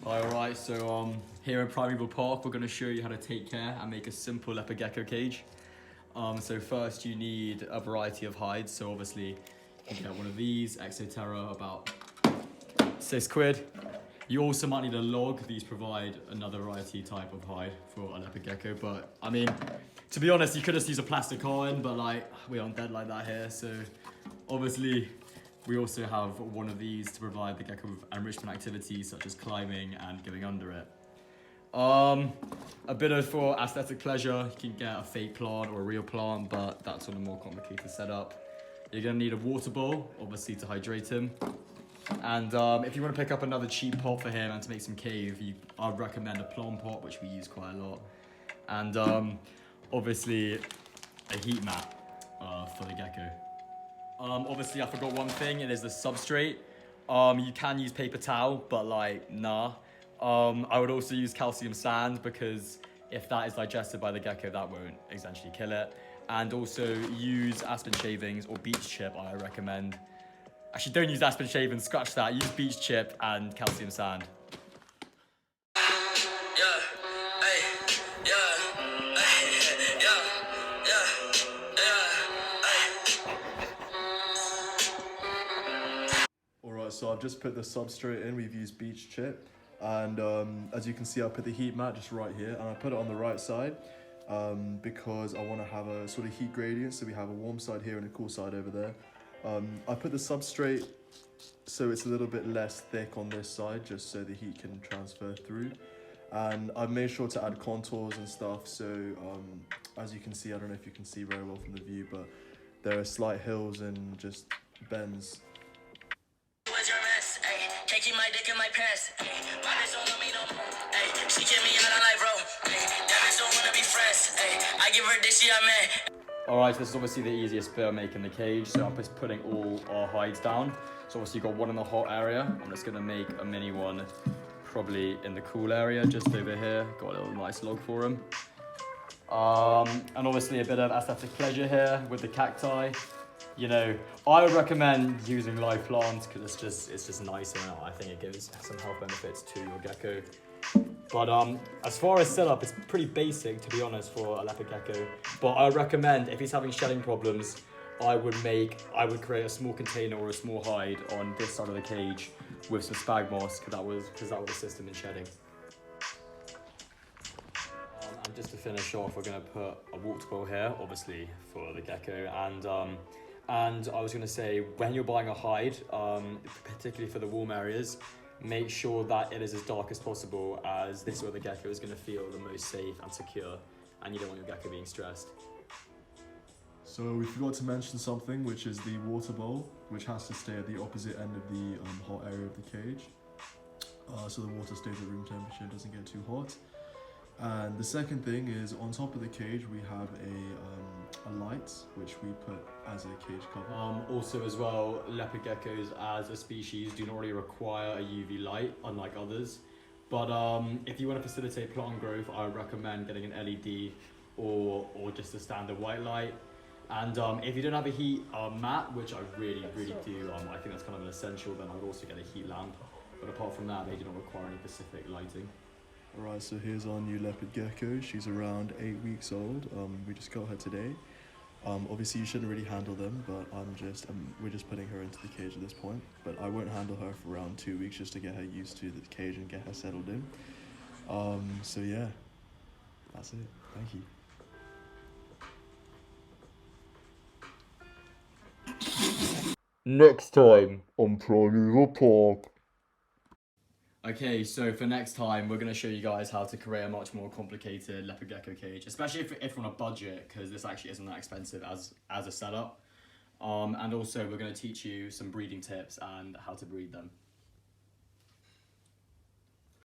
Alright, so here in Primeval Park, we're going to show you how to take care and make a simple leopard gecko cage. So first you need a variety of hides, so obviously you can get one of these, Exoterra, about £6. You also might need a log. These provide another variety type of hide for a leopard gecko, but I mean, to be honest, you could just use a plastic carton, but like, we aren't dead like that here, so obviously we also have one of these to provide the gecko with enrichment activities such as climbing and going under it. A bit of for aesthetic pleasure, you can get a fake plant or a real plant, but that's on a more complicated setup. You're gonna need a water bowl, obviously, to hydrate him. And if you want to pick up another cheap pot for him and to make some cave, I'd recommend a plant pot, which we use quite a lot. And obviously a heat mat for the gecko. Obviously I forgot one thing, it is the substrate. You can use paper towel, but like, nah. I would also use calcium sand because if that is digested by the gecko, that won't essentially kill it. And also use aspen shavings or beech chip, I recommend. Actually, don't use aspen shavings, scratch that. Use beech chip and calcium sand. Alright, so I've just put the substrate in, we've used beech chip. And as you can see, I put the heat mat just right here, and I put it on the right side because I want to have a sort of heat gradient, so we have a warm side here and a cool side over there. I put the substrate so it's a little bit less thick on this side, just so the heat can transfer through. And I've made sure to add contours and stuff, so as you can see, I don't know if you can see very well from the view, but there are slight hills and just bends. Taking my dick in my pants. My bitch don't love me no more. She kick me out on life, bro. That bitch don't wanna be friends. I give her dick, she a man. Alright, so this is obviously the easiest bit of making the cage, so I'm just putting all our hides down. So obviously you've got one in the hot area. I'm just gonna make a mini one probably in the cool area, just over here. Got a little nice log for him. And obviously a bit of aesthetic pleasure here with the cacti. You know, I would recommend using live plants because it's just nicer, and I think it gives some health benefits to your gecko. But as far as setup, it's pretty basic, to be honest, for a leopard gecko. But I would recommend, if he's having shedding problems, I would create a small container or a small hide on this side of the cage with some spag moss, because that would assist him in shedding. And just to finish off, we're going to put a water bowl here, obviously for the gecko, and I was going to say, when you're buying a hide, particularly for the warm areas, make sure that it is as dark as possible, as this is where the gecko is going to feel the most safe and secure, and you don't want your gecko being stressed. So we forgot to mention something, which is the water bowl, which has to stay at the opposite end of the hot area of the cage. So the water stays at room temperature and doesn't get too hot. And the second thing is, on top of the cage we have a light, which we put as a cage cover. Also as well, leopard geckos as a species do not really require a UV light, unlike others. But if you want to facilitate plant growth, I would recommend getting an LED or just a standard white light. And if you don't have a heat mat, which I really do, I think that's kind of an essential, then I would also get a heat lamp. But apart from that, they do not require any specific lighting. Alright, so here's our new leopard gecko. She's around 8 weeks old. We just got her today. Obviously you shouldn't really handle them, but we're just putting her into the cage at this point. But I won't handle her for around 2 weeks just to get her used to the cage and get her settled in. So yeah, that's it. Thank you. Next time on Primeval Park. Okay, so for next time, we're going to show you guys how to create a much more complicated leopard gecko cage, especially if you're on a budget, because this actually isn't that expensive as a setup. And also, we're going to teach you some breeding tips and how to breed them.